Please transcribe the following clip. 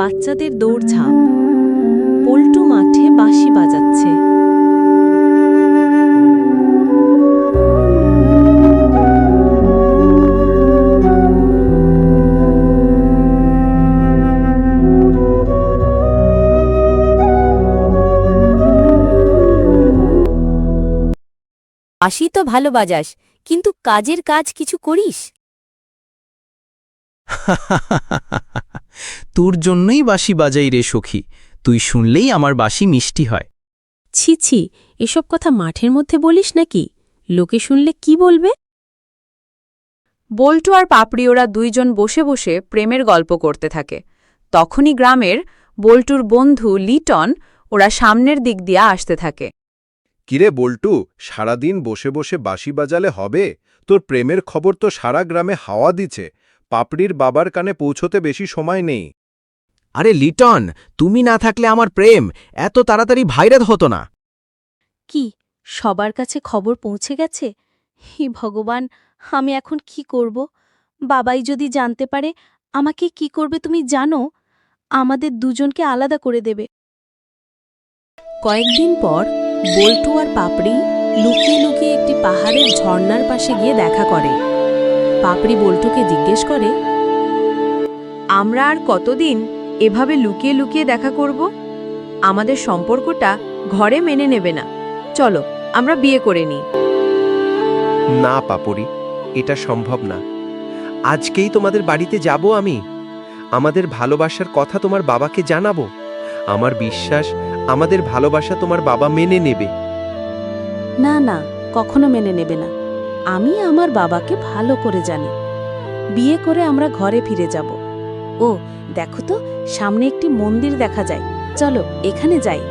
বাচ্চাদের দৌড়ঝাঁপ। পল্টু মাঠে বাঁশি বাজাচ্ছে। বাঁশি তো ভালো বাজাস, কিন্তু কাজের কাজ কিছু করিস? তোর জন্যই বাঁশি বাজাই রে সখী, তুই শুনলেই আমার বাঁশি মিষ্টি হয়। ছি ছি, এসব কথা মাঠের মধ্যে বলিস নাকি? লোকে শুনলে কি বলবে? বল্টু আর পাপড়ি ওরা দুইজন বসে বসে প্রেমের গল্প করতে থাকে। তখনই গ্রামের বল্টুর বন্ধু লিটন ওরা সামনের দিক দিয়ে আসতে থাকে। কিরে বল্টু, সারাদিন বসে বসে বাঁশি বাজালে হবে? তোর প্রেমের খবর তো সারা গ্রামে হাওয়া দিচ্ছে। পাপড়ির বাবার কানে পৌঁছতে বেশি সময় নেই। আরে লিটন, তুমি না থাকলে আমার প্রেম এত তাড়াতাড়ি ভাইরাল হতো না। কি সবার কাছে খবর পৌঁছে গেছে? হে ভগবান, আমি এখন কি করব? বাবাই যদি জানতে পারে, আমাকে কি করবে তুমি জানো? আমাদের দুজনকে আলাদা করে দেবে। কয়েকদিন পর বল্টু আর পাপড়ি লুকিয়ে লুকিয়ে একটি পাহাড়ের ঝর্ণার পাশে গিয়ে দেখা করে। পাপড়ি বল্টুকে জিজ্ঞেস করে, আমরা আর কতদিন এভাবে লুকিয়ে লুকিয়ে দেখা করব? আমাদের সম্পর্কটা ঘরে মেনে নেবে না। চলো আমরা বিয়ে করে নিই। না পাপড়ি, এটা সম্ভব না। আজকেই তোমাদের বাড়িতে যাব আমি। আমাদের ভালোবাসার কথা তোমার বাবাকে জানাবো। আমার বিশ্বাস আমাদের ভালোবাসা তোমার বাবা মেনে নেবে। না না, কখনো মেনে নেবে না। আমি আমার বাবাকে ভালো করে জানি। বিয়ে করে আমরা ঘরে ফিরে যাব। ও দেখো তো, সামনে একটি মন্দির দেখা যায়, চলো এখানে যাই।